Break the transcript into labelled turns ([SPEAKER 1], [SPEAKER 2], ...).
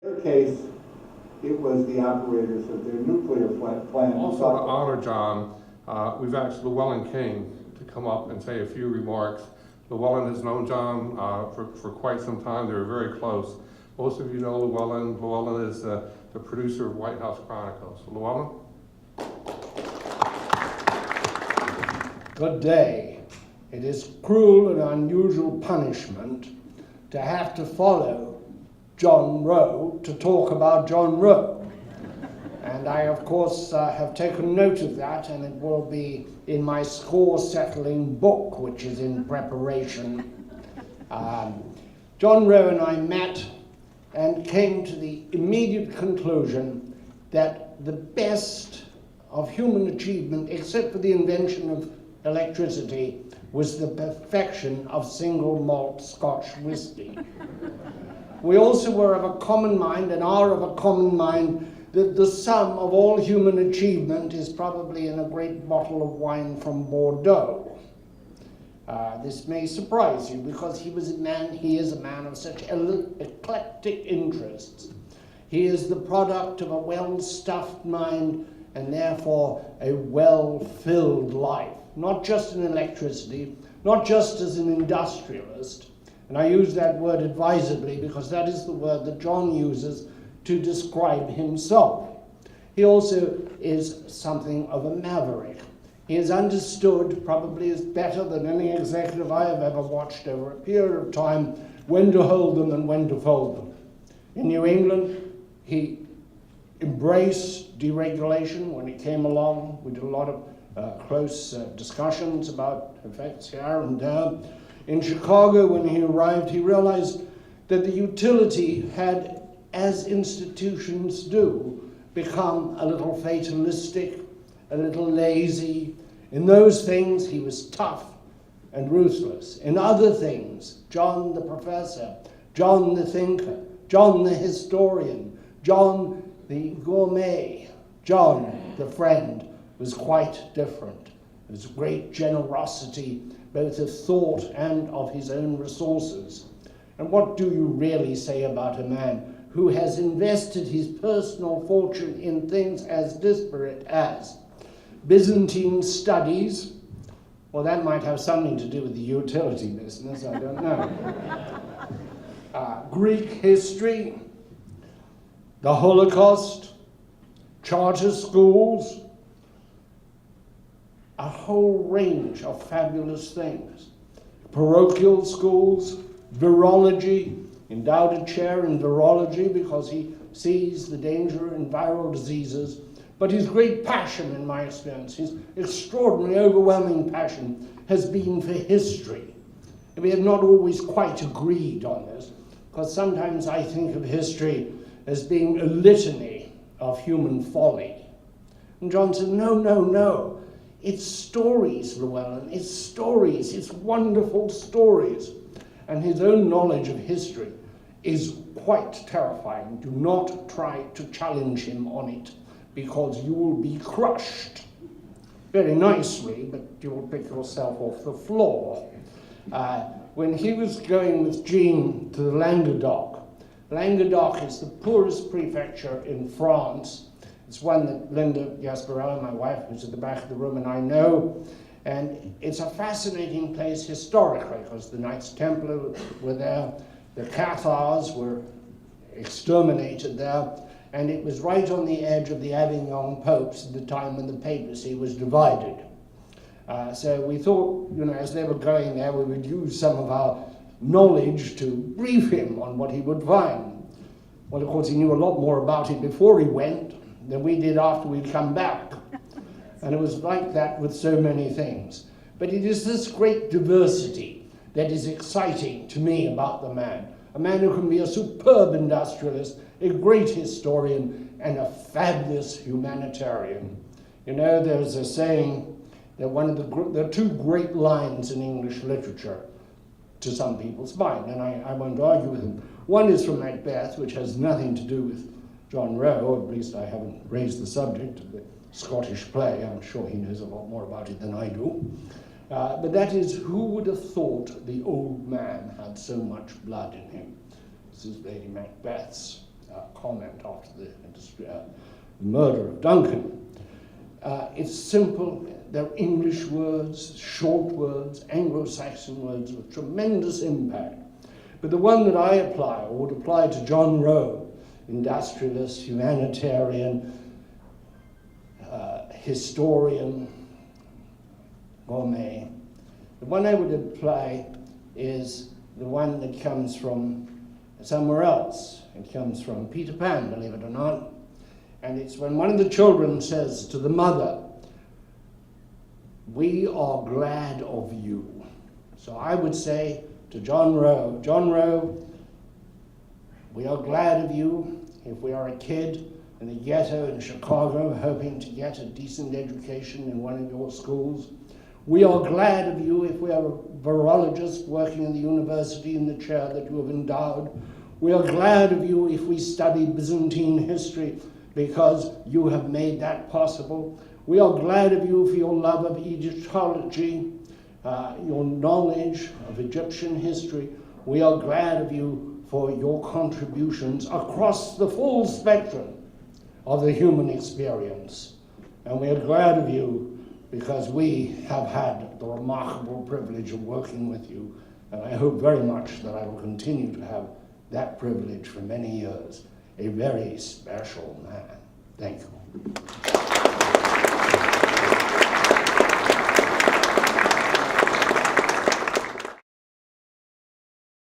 [SPEAKER 1] In their case, it was the operators of their nuclear plant.
[SPEAKER 2] Also to honor John, we've asked Llewellyn King to come up and say a few remarks. Llewellyn has known John for quite some time. They were very close. Most of you know Llewellyn. Llewellyn is the producer of White House Chronicles. Llewellyn?
[SPEAKER 3] Good day. It is cruel and unusual punishment to have to follow John Rowe to talk about John Rowe. And I, of course, have taken note of that, and it will be in my score-settling book, which is in preparation. John Rowe and I met and came to the immediate conclusion that the best of human achievement, except for the invention of electricity, was the perfection of single malt Scotch whiskey. We also were of a common mind, and are of a common mind, that the sum of all human achievement is probably in a great bottle of wine from Bordeaux. This may surprise you, because he is a man of such eclectic interests. He is the product of a well-stuffed mind, and therefore a well-filled life. Not just in electricity, not just as an industrialist, and I use that word advisedly because that is the word that John uses to describe himself. He also is something of a maverick. He is understood, probably is better than any executive I have ever watched over a period of time, when to hold them and when to fold them. In New England, he embraced deregulation when it came along. We did a lot of close discussions about effects here and there. In Chicago, when he arrived, he realized that the utility had, as institutions do, become a little fatalistic, a little lazy. In those things, he was tough and ruthless. In other things, John the professor, John the thinker, John the historian, John the gourmet, John the friend, was quite different. There was great generosity, both of thought and of his own resources. And what do you really say about a man who has invested his personal fortune in things as disparate as Byzantine studies? Well, that might have something to do with the utility business, I don't know. Greek history, the Holocaust, charter schools, a whole range of fabulous things. Parochial schools, virology, endowed a chair in virology because he sees the danger in viral diseases. But his great passion, in my experience, his extraordinary, overwhelming passion, has been for history. And we have not always quite agreed on this, because sometimes I think of history as being a litany of human folly. And John said, no, no, no. It's stories, Llewellyn. It's stories. It's wonderful stories. And his own knowledge of history is quite terrifying. Do not try to challenge him on it, because you will be crushed. Very nicely, but you will pick yourself off the floor. When he was going with Jean to the Languedoc, Languedoc is the poorest prefecture in France. It's one that Linda Gasparella, my wife, who's at the back of the room, and I know. And it's a fascinating place historically, because the Knights Templar were there, the Cathars were exterminated there, and it was right on the edge of the Avignon popes at the time when the papacy was divided. So we thought, as they were going there, we would use some of our knowledge to brief him on what he would find. Well, of course, he knew a lot more about it before he went than we did after we'd come back. And it was like that with so many things. But it is this great diversity that is exciting to me about the man. A man who can be a superb industrialist, a great historian, and a fabulous humanitarian. There's a saying that there are two great lines in English literature, to some people's mind, and I won't argue with them. One is from Macbeth, which has nothing to do with John Rowe, at least I haven't raised the subject of the Scottish play. I'm sure he knows a lot more about it than I do. But that is, who would have thought the old man had so much blood in him? This is Lady Macbeth's comment after the murder of Duncan. It's simple. They're English words, short words, Anglo-Saxon words with tremendous impact. But the one that I apply, or would apply to John Rowe, industrialist, humanitarian, historian, gourmet, the one I would apply is the one that comes from somewhere else. It comes from Peter Pan, believe it or not. And it's when one of the children says to the mother, "We are glad of you." So I would say to John Rowe, we are glad of you. If we are a kid in the ghetto in Chicago hoping to get a decent education in one of your schools, we are glad of you. If we are a virologist working in the university in the chair that you have endowed, we are glad of you if we study Byzantine history because you have made that possible. We are glad of you for your love of Egyptology, your knowledge of Egyptian history. We are glad of you for your contributions across the full spectrum of the human experience. And we are glad of you because we have had the remarkable privilege of working with you. And I hope very much that I will continue to have that privilege for many years. A very special man. Thank you.